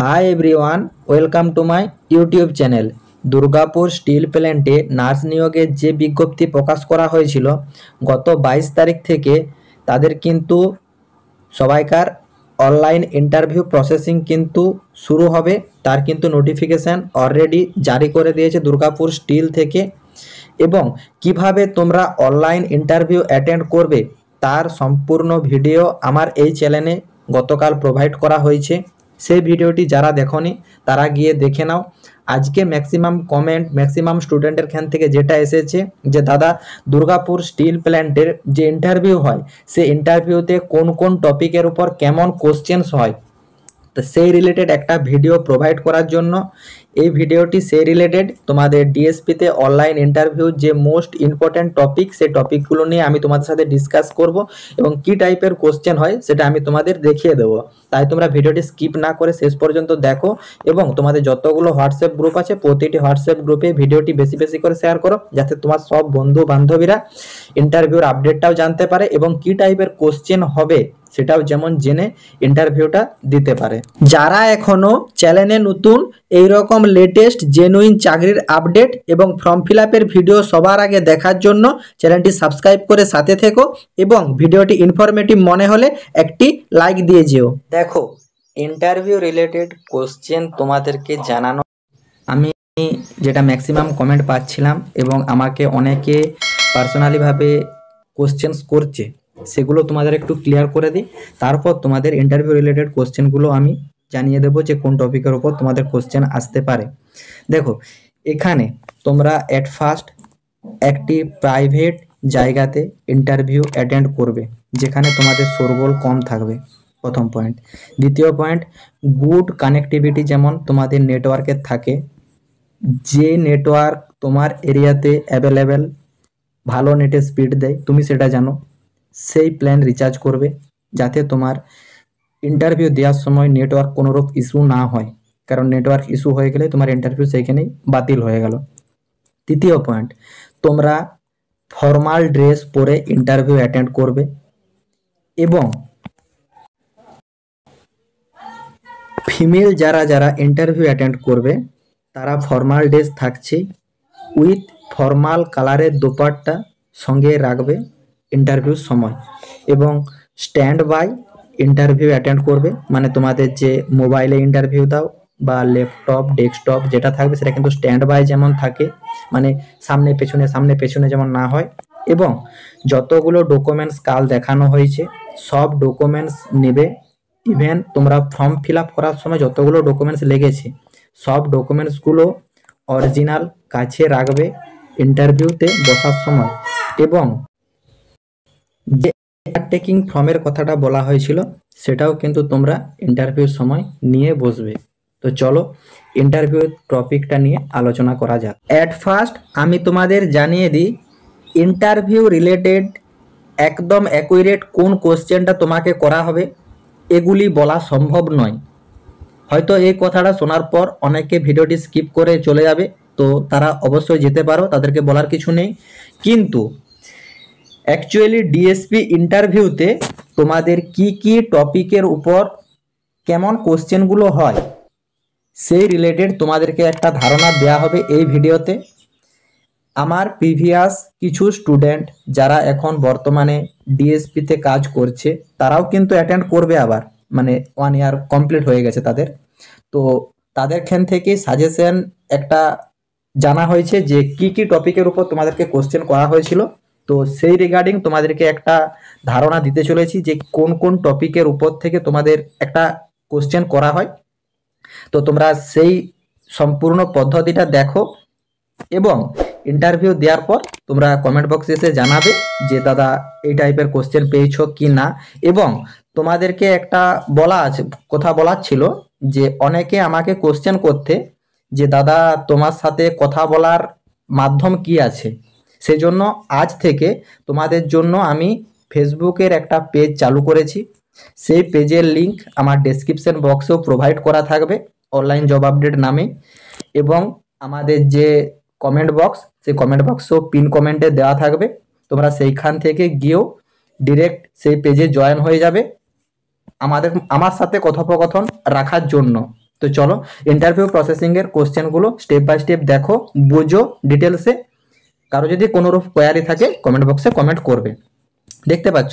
High everyone, welcome to my YouTube channel. Durgapur steel প্ল্যান্টে nurse নিয়োগের যে বিজ্ঞপ্তি প্রকাশ করা হয়েছিল গত 22 তারিখ থেকে, তাদের কিন্তু সবাইকার অনলাইন ইন্টারভিউ প্রসেসিং কিন্তু শুরু হবে। তার কিন্তু নোটিফিকেশান অলরেডি জারি করে দিয়েছে দুর্গাপুর স্টিল থেকে। এবং কিভাবে তোমরা অনলাইন ইন্টারভিউ অ্যাটেন্ড করবে তার সম্পূর্ণ ভিডিও আমার এই চ্যানেলে গতকাল প্রোভাইড করা হয়েছে। সেই ভিডিওটি যারা দেখোনি তারা গিয়ে দেখে নাও। আজকে ম্যাক্সিমাম কমেন্ট ম্যাক্সিমাম স্টুডেন্টের খান থেকে যেটা এসেছে যে দাদা, দুর্গাপুর স্টিল প্ল্যান্টের যে ইন্টারভিউ হয় সেই ইন্টারভিউতে কোন কোন টপিকের উপর কেমন কোশ্চেন্স হয়, তো সেই রিলেটেড একটা ভিডিও প্রোভাইড করার জন্য এই ভিডিওটি সেই রিলেটেড তোমাদের ডিএসপিতে অনলাইন ইন্টারভিউ যে মোস্ট ইম্পর্ট্যান্ট টপিক, সেই টপিকগুলো নিয়ে আমি তোমাদের সাথে ডিসকাস করব এবং কি টাইপের কোশ্চেন হয় সেটা আমি তোমাদের দেখিয়ে দেবো। তাই তোমরা ভিডিওটি স্কিপ না করে শেষ পর্যন্ত দেখো এবং তোমাদের যতগুলো হোয়াটসঅ্যাপ গ্রুপ আছে প্রতিটি হোয়াটসঅ্যাপ গ্রুপে ভিডিওটি বেশি বেশি করে শেয়ার করো, যাতে তোমার সব বন্ধু বান্ধবীরা ইন্টারভিউর আপডেটটাও জানতে পারে এবং কি টাইপের কোশ্চেন হবে সেটাও যেমন জেনে ইন্টারভিউটা দিতে পারে। যারা এখনো চ্যানেলে নতুন, এই রকম লেটেস্ট জেনুইন চাকরির আপডেট এবং ফর্ম ফিল আপের ভিডিও সবার আগে দেখার জন্য চ্যানেলটি সাবস্ক্রাইব করে সাথে থেকো এবং ভিডিওটি ইনফরমেটিভ মনে হলে একটি লাইক দিয়ে যেও। দেখো, ইন্টারভিউ রিলেটেড কোশ্চেন তোমাদেরকে জানানো, আমি যেটা ম্যাক্সিমাম কমেন্ট পাচ্ছিলাম এবং আমাকে অনেকে পার্সোনালিভাবে কোশ্চেন্স করছে, সেগুলো তোমাদের একটু ক্লিয়ার করে দিই। তারপর তোমাদের ইন্টারভিউ রিলেটেড কোশ্চেনগুলো আমি জানিয়ে দেবো যে কোন টপিকের উপর তোমাদের কোশ্চেন আসতে পারে। দেখো, এখানে তোমরা অ্যাট ফার্স্ট একটি প্রাইভেট জায়গাতে ইন্টারভিউ অ্যাটেন্ড করবে যেখানে তোমাদের শোরগোল কম থাকবে, প্রথম পয়েন্ট। দ্বিতীয় পয়েন্ট, গুড কানেক্টিভিটি যেমন তোমাদের নেটওয়ার্কের থাকে, যে নেটওয়ার্ক তোমার এরিয়াতে অ্যাভেলেবেল ভালো নেটের স্পিড দেয় তুমি সেটা জানো, সেই প্ল্যান রিচার্জ করবে যাতে তোমার ইন্টারভিউ দেওয়ার সময় নেটওয়ার্ক কোনোরূপ ইস্যু না হয়, কারণ নেটওয়ার্ক ইস্যু হয়ে গেলে তোমার ইন্টারভিউ সেইখানেই বাতিল হয়ে গেল। তৃতীয় পয়েন্ট, তোমরা ফর্মাল ড্রেস পরে ইন্টারভিউ অ্যাটেন্ড করবে এবং ফিমেল যারা যারা ইন্টারভিউ অ্যাটেন্ড করবে তারা ফর্মাল ড্রেস থাকছে উইথ ফর্মাল কালারের দোপাট্টা সঙ্গে রাখবে ইন্টারভিউর সময় এবং স্ট্যান্ড বাই ইন্টারভিউ অ্যাটেন্ড করবে, মানে তোমাদের যে মোবাইলে ইন্টারভিউ দাও বা ল্যাপটপ ডেস্কটপ যেটা থাকবে সেটা কিন্তু স্ট্যান্ড বাই যেমন থাকে, মানে সামনে পেছনে যেমন না হয়। এবং যতগুলো ডকুমেন্টস কাল দেখানো হয়েছে সব ডকুমেন্টস নেবে। ইভেন তোমরা ফর্ম ফিল আপ করার সময় যতগুলো ডকুমেন্টস লেগেছে সব ডকুমেন্টসগুলো অরিজিনাল কাছে রাখবে ইন্টারভিউতে বসার সময়। এবং যে টেকিং ফর্মের কথাটা বলা হয়েছিল সেটাও কিন্তু তোমরা ইন্টারভিউর সময় নিয়ে বসবে। তো চলো ইন্টারভিউ টপিকটা নিয়ে আলোচনা করা যাক। অ্যাট ফার্স্ট আমি তোমাদের জানিয়ে দিই, ইন্টারভিউ রিলেটেড একদম অ্যাকুরেট কোন কোশ্চেনটা তোমাকে করা হবে এগুলি বলা সম্ভব নয়। হয়তো এই কথাটা শোনার পর অনেকে ভিডিওটি স্কিপ করে চলে যাবে, তো তারা অবশ্যই যেতে পারো, তাদেরকে বলার কিছু নেই। কিন্তু অ্যাকচুয়ালি ডিএসপি ইন্টারভিউতে তোমাদের কি কি টপিকের উপর কেমন কোশ্চেনগুলো হয় সেই রিলেটেড তোমাদেরকে একটা ধারণা দেওয়া হবে এই ভিডিওতে। আমার প্রিভিয়াস কিছু স্টুডেন্ট যারা এখন বর্তমানে ডিএসপিতে কাজ করছে তারাও কিন্তু অ্যাটেন্ড করবে আবার, মানে 1 ইয়ার কমপ্লিট হয়ে গেছে তাদের, তো তাদের খান থেকে সাজেশন একটা জানা হয়েছে যে কি কি টপিকের উপর তোমাদেরকে কোশ্চেন করা হয়েছিল। তো সেই রিগার্ডিং তোমাদেরকে একটা ধারণা দিতে চলেছি যে কোন কোন টপিকের উপর থেকে তোমাদের একটা কোশ্চেন করা হয়। তো তোমরা সেই সম্পূর্ণ পদ্ধতিটা দেখো এবং ইন্টারভিউ দেওয়ার পর তোমরা কমেন্ট বক্সে এসে জানাবে যে দাদা এই টাইপের কোশ্চেন পেয়েছো কি না। এবং তোমাদেরকে একটা কথা বলার ছিল যে অনেকে আমাকে কোশ্চেন করতে যে দাদা তোমার সাথে কথা বলার মাধ্যম কি আছে, সেজন্য আজ থেকে তোমাদের জন্য আমি ফেসবুকের একটা পেজ চালু করেছি। সেই পেজের লিংক আমার ডেসক্রিপশন বক্সেও প্রোভাইড করা থাকবে, অনলাইন জব আপডেট নামে। এবং আমাদের যে কমেন্ট বক্স, সেই কমেন্ট বক্সও পিন কমেন্টে দেওয়া থাকবে, তোমরা সেইখান থেকে গিয়েও ডিরেক্ট সেই পেজে জয়েন হয়ে যাবে আমার সাথে কথোপকথন রাখার জন্য। তো চলো ইন্টারভিউ প্রসেসিংয়ের কোশ্চেনগুলো স্টেপ বাই স্টেপ দেখো, বুঝো ডিটেলসে। কারো যদি কোনোরূপ কোয়ারি থাকে কমেন্ট বক্সে কমেন্ট করবে। দেখতে পাচ্ছ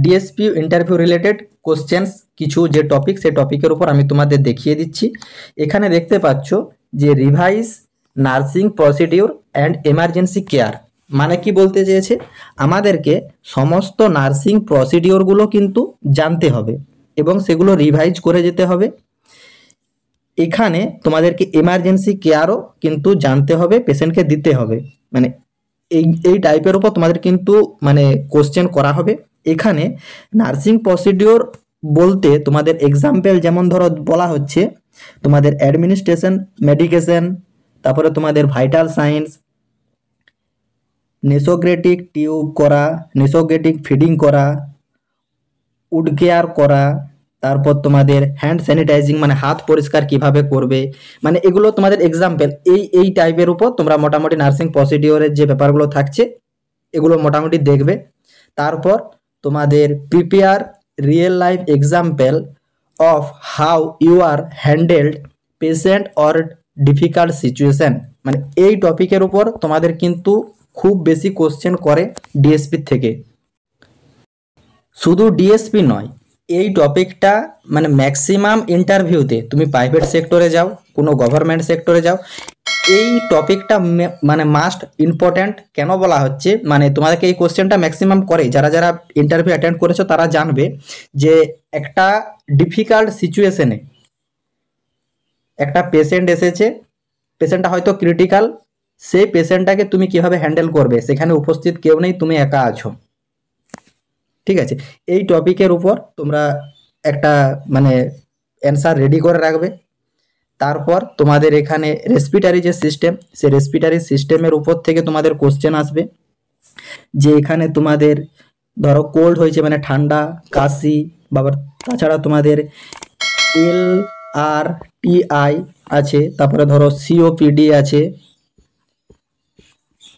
ডিএসপি ইন্টারভিউ রিলেটেড কোশ্চেন্স কিছু যে টপিক, সেই টপিকের উপর আমি তোমাদের দেখিয়ে দিচ্ছি। এখানে দেখতে পাচ্ছ যে revise nursing procedure and emergency care, মানে কি বলতে চেয়েছে, আমাদেরকে সমস্ত নার্সিং প্রসিডিওরগুলো কিন্তু জানতে হবে এবং সেগুলো রিভাইজ করে যেতে হবে। এখানে তোমাদেরকে এমার্জেন্সি কেয়ারও কিন্তু জানতে হবে, পেশেন্টকে দিতে হবে, মানে এই টাইপের উপর তোমাদের কিন্তু মানে কোশ্চেন করা হবে। এখানে নার্সিং প্রসিডিওর বলতে তোমাদের এক্সাম্পল যেমন ধরো বলা হচ্ছে তোমাদের অ্যাডমিনিস্ট্রেশন, মেডিকেশন, তারপরে তোমাদের ভাইটাল সাইন্স, নেসোগ্রেটিক টিউব করা, নেসোগ্রেটিক ফিডিং করা, উড কেয়ার করা, তারপর তোমাদের হ্যান্ড স্যানিটাইজিং মানে হাত পরিষ্কার কিভাবে করবে, মানে এগুলো তোমাদের এক্সাম্পল। এই টাইপের উপর তোমরা মোটামুটি নার্সিং প্রসিডিওরের যে ব্যাপারগুলো থাকছে এগুলো মোটামুটি দেখবে। তারপর তোমাদের prepare real life example of how you are handled patient or difficult situation, মানে এই টপিকের উপর তোমাদের কিন্তু খুব বেশি কোশ্চেন করে ডিএসপি থেকে। শুধু ডিএসপি নয়, এই টপিকটা মানে ম্যাক্সিমাম ইন্টারভিউতে তুমি প্রাইভেট সেক্টরে যাও, কোনো গভর্নমেন্ট সেক্টরে যাও, এই টপিকটা মানে মাস্ট ইম্পর্ট্যান্ট। কেন বলা হচ্ছে, মানে তোমাদেরকে এই কোশ্চেনটা ম্যাক্সিমাম করে যারা যারা ইন্টারভিউ অ্যাটেন্ড করেছো তারা জানবে যে একটা ডিফিকাল্ট সিচুয়েশনে একটা পেশেন্ট এসেছে, পেশেন্টটা হয়তো ক্রিটিক্যাল, সেই পেশেন্টটাকে তুমি কিভাবে হ্যান্ডেল করবে, সেখানে উপস্থিত কেউ নেই, তুমি একা আছো, ঠিক আছে। এই টপিকের উপর তোমরা একটা মানে অ্যান্সার রেডি করে রাখবে। তারপর তোমাদের এখানে রেসপিটারি যে সিস্টেম, সেই রেসপিটারি সিস্টেমের উপর থেকে তোমাদের কোশ্চেন আসবে যে এখানে তোমাদের ধরো কোল্ড হয়েছে মানে ঠান্ডা, কাশি, বাবার তাছাড়া তোমাদের LRTI আছে, তারপরে ধরো COPD আছে,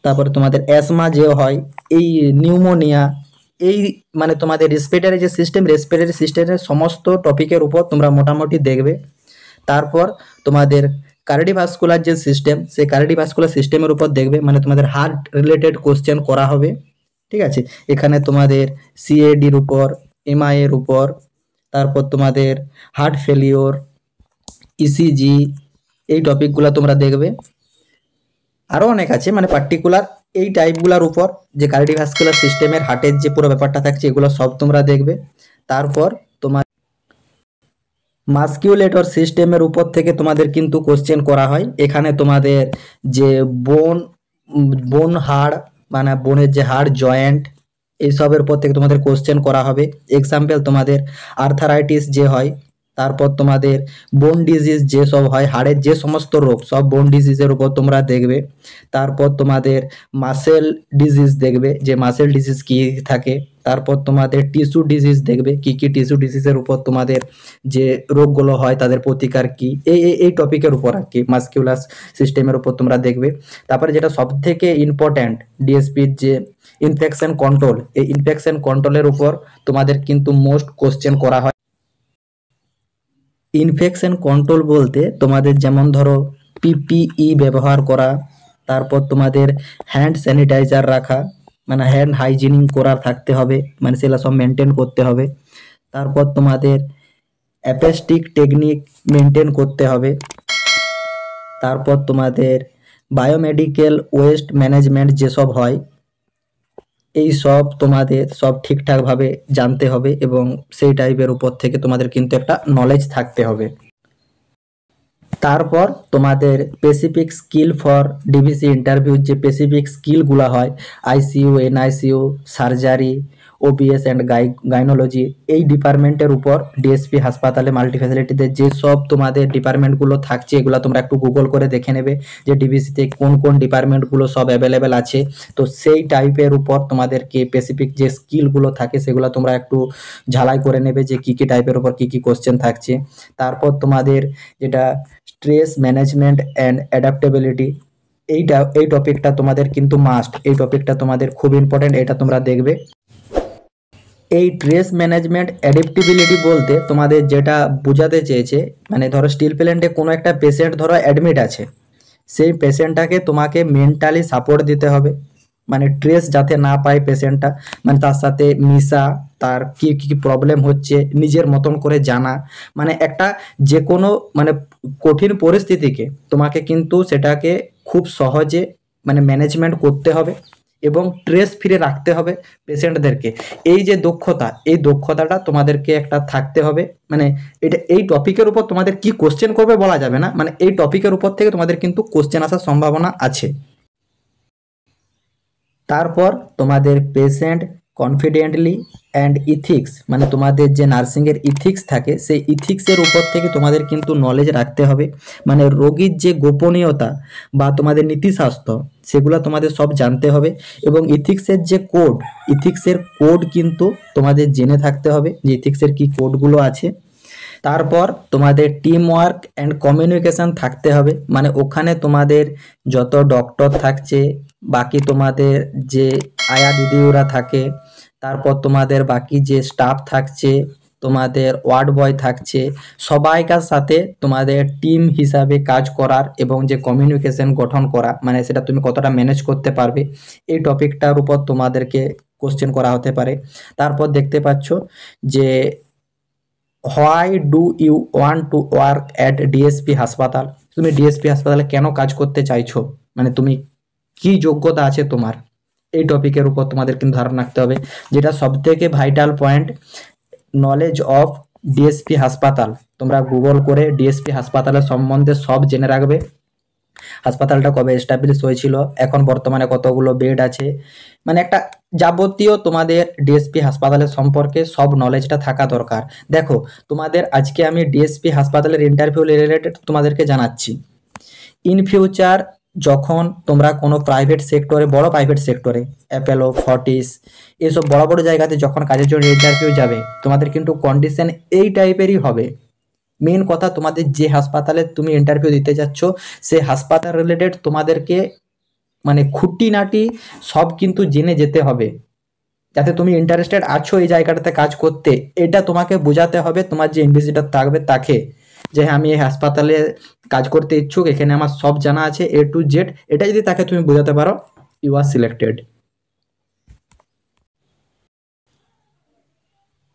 তারপরে তোমাদের অ্যাসমা যে হয়, এই নিউমোনিয়া, এই মানে তোমাদের রেসপিরেটরি যে সিস্টেম, রেসপিরেটরি সিস্টেমের সমস্ত টপিকের উপর তোমরা মোটামুটি দেখবে। তারপর তোমাদের কার্ডিওভাস্কুলার যে সিস্টেম, সেই কার্ডিওভাস্কুলার সিস্টেমের উপর দেখবে, মানে তোমাদের হার্ট রিলেটেড কোশ্চেন করা হবে, ঠিক আছে। এখানে তোমাদের CADর উপর, MI এর উপর, তারপর তোমাদের হার্ট ফেলিওর, ECG, এই টপিকগুলো তোমরা দেখবে। আরও অনেক আছে, মানে পার্টিকুলার এই টাইপগুলোর উপর যে কার্ডিওভাস্কুলার সিস্টেমের হার্টের যে পুরো ব্যাপারটা থাকছে এগুলো সব তোমরা দেখবে। তারপর তোমার মাস্কিউলেটর সিস্টেমের উপর থেকে তোমাদের কিন্তু কোশ্চেন করা হয়। এখানে তোমাদের যে বোন হাড়, মানে বোনের যে হাড়, জয়েন্ট, এইসবের উপর থেকে তোমাদের কোশ্চেন করা হবে। এক্সাম্পল তোমাদের আর্থারাইটিস যে হয়, তারপর তোমাদের বোন ডিজিজ যে সব হয়, হাড়ের যে সমস্ত রোগ সব বোন ডিজিজের উপর তোমরা দেখবে। তারপর তোমাদের মাসেল ডিজিজ দেখবে, যে মাসেল ডিজিজ কি থাকে। তারপর তোমাদের টিস্যু ডিজিজ দেখবে, কি কি টিস্যু ডিজিজের উপর তোমাদের যে রোগগুলো হয় তাদের প্রতিকার কি, এই টপিকের উপর আর কি মাস্কিউলার সিস্টেমের উপর তোমরা দেখবে। তারপরে যেটা সব থেকে ইম্পর্ট্যান্ট ডিএসপির যে ইনফেকশন কন্ট্রোল, এই ইনফেকশন কন্ট্রোলের উপর তোমাদের কিন্তু মোস্ট কোশ্চেন করা হয়। ইনফেকশন কন্ট্রোল বলতে তোমাদের যেমন ধরো PPE ব্যবহার করা, তারপর তোমাদের হ্যান্ড স্যানিটাইজার রাখা, মানে হ্যান্ড হাইজিনিং করার থাকতে হবে, মানে সেগুলো সব মেনটেন করতে হবে। তারপর তোমাদের অ্যাপেস্টিক টেকনিক মেনটেন করতে হবে। তারপর তোমাদের বায়োমেডিক্যাল ওয়েস্ট ম্যানেজমেন্ট যেসব হয় এই সব তোমাদের সব ঠিকঠাকভাবে জানতে হবে এবং সেই টাইপের উপর থেকে তোমাদের কিন্তু একটা নলেজ থাকতে হবে। তারপর তোমাদের specific skill for DVC interview, যে স্পেসিফিক স্কিলগুলো হয় ICU, NICU, surgery, OPS and গাইনোলজি, এই ডিপার্টমেন্টের উপর ডিএসপি হাসপাতালে মাল্টি ফ্যাসিলিটিতে যেসব তোমাদের ডিপার্টমেন্টগুলো থাকছে এগুলো তোমরা একটু গুগল করে দেখে নেবে যে ডিভিসিতে কোন কোন ডিপার্টমেন্টগুলো সব অ্যাভেলেবেল আছে। তো সেই টাইপের উপর তোমাদেরকে স্পেসিফিক যে স্কিলগুলো থাকে সেগুলো তোমরা একটু ঝালাই করে নেবে যে কী কী টাইপের উপর কী কী কোশ্চেন থাকছে। তারপর তোমাদের যেটা স্ট্রেস ম্যানেজমেন্ট অ্যান্ড অ্যাডাপ্টেবিলিটি, এই টপিকটা তোমাদের কিন্তু মাস্ট, এই টপিকটা তোমাদের খুব ইম্পর্টেন্ট, এটা তোমরা দেখবে। এই ট্রেস ম্যানেজমেন্ট অ্যাডাপ্টিবিলিটি বলতে তোমাদের যেটা বোঝাতে চেয়েছে, মানে ধরো স্টিল প্ল্যান্টে কোনো একটা পেশেন্ট ধরো অ্যাডমিট আছে, সেই পেশেন্টটাকে তোমাকে মেন্টালি সাপোর্ট দিতে হবে, মানে ট্রেস যাতে না পায় পেশেন্টটা, মানে তার সাথে মিশা, তার কি কি প্রবলেম হচ্ছে নিজের মতন করে জানা, মানে একটা যে কোনো মানে কঠিন পরিস্থিতিকে তোমাকে কিন্তু সেটাকে খুব সহজে মানে ম্যানেজমেন্ট করতে হবে এবং ট্রেস ফ্রি রাখতে হবে পেশেন্টদেরকে। এই যে দক্ষতা, এই দক্ষতাটা তোমাদেরকে একটা থাকতে হবে। মানে এটা এই টপিকের উপর তোমাদের কি কোশ্চেন করবে বলা যাবে না, মানে এই টপিকের উপর থেকে তোমাদের কিন্তু কোশ্চেন আসার সম্ভাবনা আছে। তারপর তোমাদের পেশেন্ট কনফিডেন্টলি অ্যান্ড ইথিক্স, মানে তোমাদের যে নার্সিংয়ের ইথিক্স থাকে সেই ইথিক্সের উপর থেকে তোমাদের কিন্তু নলেজ রাখতে হবে, মানে রোগীর যে গোপনীয়তা বা তোমাদের নীতিশাস্ত্র সেগুলো তোমাদের সব জানতে হবে এবং ইথিক্সের যে কোড, ইথিক্সের কোড কিন্তু তোমাদের জেনে থাকতে হবে যে ইথিক্সের কি কোডগুলো আছে। তারপর তোমাদের টিম ওয়ার্ক অ্যান্ড কমিউনিকেশন থাকতে হবে, মানে ওখানে তোমাদের যত ডক্টর থাকছে, বাকি তোমাদের যে আয়া দিদিরা থাকে, তারপর তোমাদের বাকি যে স্টাফ থাকছে, তোমাদের ওয়ার্ড বয় থাকছে, সবাইকার সাথে তোমাদের টিম হিসাবে কাজ করার এবং যে কমিউনিকেশন গঠন করা, মানে সেটা তুমি কতটা ম্যানেজ করতে পারবে, এই টপিকটার উপর তোমাদেরকে কোশ্চেন করা হতে পারে। তারপর দেখতে পাচ্ছ যে why do you want to work at DSP হাসপাতাল, তুমি ডিএসপি হাসপাতালে কেন কাজ করতে চাইছো, মানে তুমি কি যোগ্যতা আছে তোমার, এই টপিকের উপর তোমাদের কিন্তু ধারণা রাখতে হবে। যেটা সব থেকে vital point, knowledge of DSP হাসপাতাল, তোমরা গুগল করে ডিএসপি হাসপাতালের সম্বন্ধে সব জেনে রাখবে। হাসপাতালটা কবে এস্টাবলিশ হয়েছিল, এখন বর্তমানে কতগুলো বেড আছে, মানে একটা যাবতীয় তোমাদের ডিএসপি হাসপাতালের সম্পর্কে সব নলেজটা থাকা দরকার। দেখো তোমাদের আজকে আমি ডিএসপি হাসপাতালের ইন্টারভিউ রিলেটেড তোমাদেরকে জানাচ্ছি। ইন ফিউচার যখন তোমরা কোনো প্রাইভেট সেক্টরে, বড় প্রাইভেট সেক্টরে, অ্যাপেলো, ফর্টিস, এসব বড় বড় জায়গাতে যখন কাজের জন্য ইন্টারভিউ যাবে, তোমাদের কিন্তু কন্ডিশন এই টাইপেরই হবে। মেন কথা, তোমাদের যে হাসপাতালে তুমি ইন্টারভিউ দিতে যাচ্ছ সেই হাসপাতাল রিলেটেড তোমাদেরকে মানে খুঁটিনাটি সব কিন্তু জেনে যেতে হবে, যাতে তুমি ইন্টারেস্টেড আছো এই জায়গাটাতে কাজ করতে, এটা তোমাকে বোঝাতে হবে তোমার যে ইনভিজিটর থাকবে তাকে, যে হ্যাঁ আমি এই হাসপাতালে কাজ করতে ইচ্ছুক, এখানে আমার সব জানা আছে এ টু জেড, এটা যদি তাকে তুমি বোঝাতে পারো, ইউ আর সিলেক্টেড।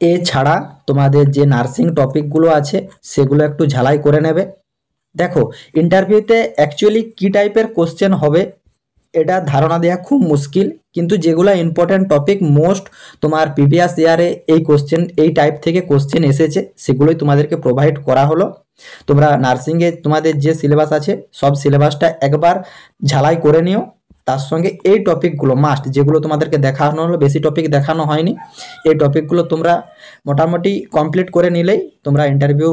এছাড়া তোমাদের যে নার্সিং টপিকগুলো আছে সেগুলো একটু ঝালাই করে নেবে। দেখো ইন্টারভিউতে অ্যাকচুয়ালি কী টাইপের কোশ্চেন হবে এটা ধারণা দেওয়া খুব মুশকিল, কিন্তু যেগুলো ইম্পর্ট্যান্ট টপিক মোস্ট তোমার প্রিভিয়াস ইয়ারে এই কোশ্চেন এই টাইপ থেকে কোশ্চেন এসেছে সেগুলোই তোমাদেরকে প্রোভাইড করা হলো। তোমরা নার্সিংয়ে তোমাদের যে সিলেবাস আছে সব সিলেবাসটা একবার ঝালাই করে নিও, তার সঙ্গে এই টপিকগুলো মাস্ট, যেগুলো তোমাদেরকে দেখানো হলো, বেশি টপিক দেখানো হয়নি, এই টপিকগুলো তোমরা মোটামুটি কমপ্লিট করে নিলেই তোমরা ইন্টারভিউ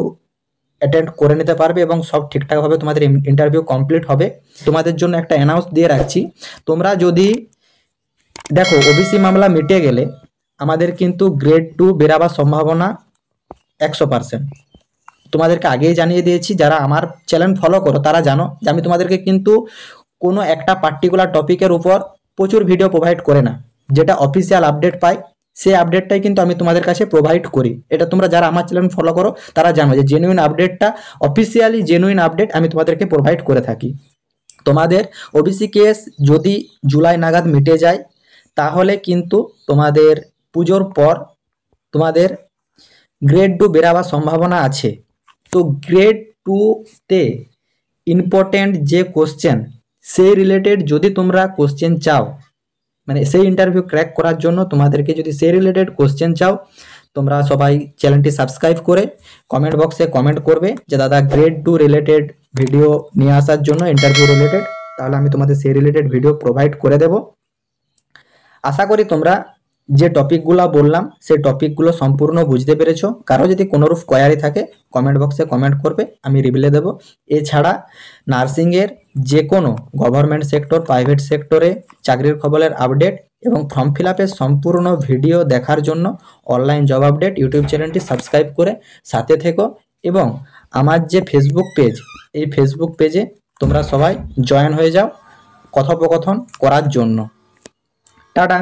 অ্যাটেন্ড করে নিতে পারবে এবং সব ঠিকঠাকভাবে তোমাদের ইন্টারভিউ কমপ্লিট হবে। তোমাদের জন্য একটা অ্যানাউন্স দিয়ে রাখছি, তোমরা যদি দেখো ওবিসি মামলা মিটে গেলে আমাদের কিন্তু গ্রেড 2 বেরাবার সম্ভাবনা 100%। তোমাদেরকে আগেই জানিয়ে দিয়েছি, যারা আমার চ্যানেল ফলো করো তারা জানো যে আমি তোমাদেরকে কিন্তু কোনো একটা পার্টিকুলার টপিকের উপর প্রচুর ভিডিও প্রোভাইড করে না, যেটা অফিসিয়াল আপডেট পাই সেই আপডেটটাই কিন্তু আমি তোমাদের কাছে প্রোভাইড করি। এটা তোমরা যারা আমার চ্যানেল ফলো করো তারা জানো যে জেনুইন আপডেটটা, অফিসিয়ালি জেনুইন আপডেট আমি তোমাদেরকে প্রোভাইড করে থাকি। তোমাদের ওবিসি কেস যদি জুলাই নাগাদ মিটে যায় তাহলে কিন্তু তোমাদের পুজোর পর তোমাদের গ্রেড 2 বেরাবার সম্ভাবনা আছে। তো গ্রেড 2-তে ইম্পর্ট্যান্ট যে কোশ্চেন সেই রিলেটেড যদি তোমরা কোশ্চেন চাও, মানে সেই ইন্টারভিউ ক্র্যাক করার জন্য তোমাদেরকে যদি সেই রিলেটেড কোশ্চেন চাও, তোমরা সবাই চ্যানেলটি সাবস্ক্রাইব করে কমেন্ট বক্সে কমেন্ট করবে যে দাদা গ্রেড 2 রিলেটেড ভিডিও নিয়ে আসার জন্য ইন্টারভিউ রিলেটেড, তাহলে আমি তোমাদের সেই রিলেটেড ভিডিও প্রোভাইড করে দেব। আশা করি তোমরা যে টপিকগুলো বললাম সেই টপিকগুলো সম্পূর্ণ বুঝতে পেরেছো। কারো যদি কোনোরূপ কোয়ারি থাকে কমেন্ট বক্সে কমেন্ট করবে, আমি রিপ্লাই দেব। এছাড়া নার্সিংয়ের যে কোনো গভর্নমেন্ট সেক্টর, প্রাইভেট সেক্টরে চাকরির খবরের আপডেট এবং ফর্ম ফিল আপের সম্পূর্ণ ভিডিও দেখার জন্য অনলাইন জব আপডেট ইউটিউব চ্যানেলটি সাবস্ক্রাইব করে সাথে থেকো এবং আমার যে ফেসবুক পেজ, এই ফেসবুক পেজে তোমরা সবাই জয়েন হয়ে যাও কথোপকথন করার জন্য। টাটা।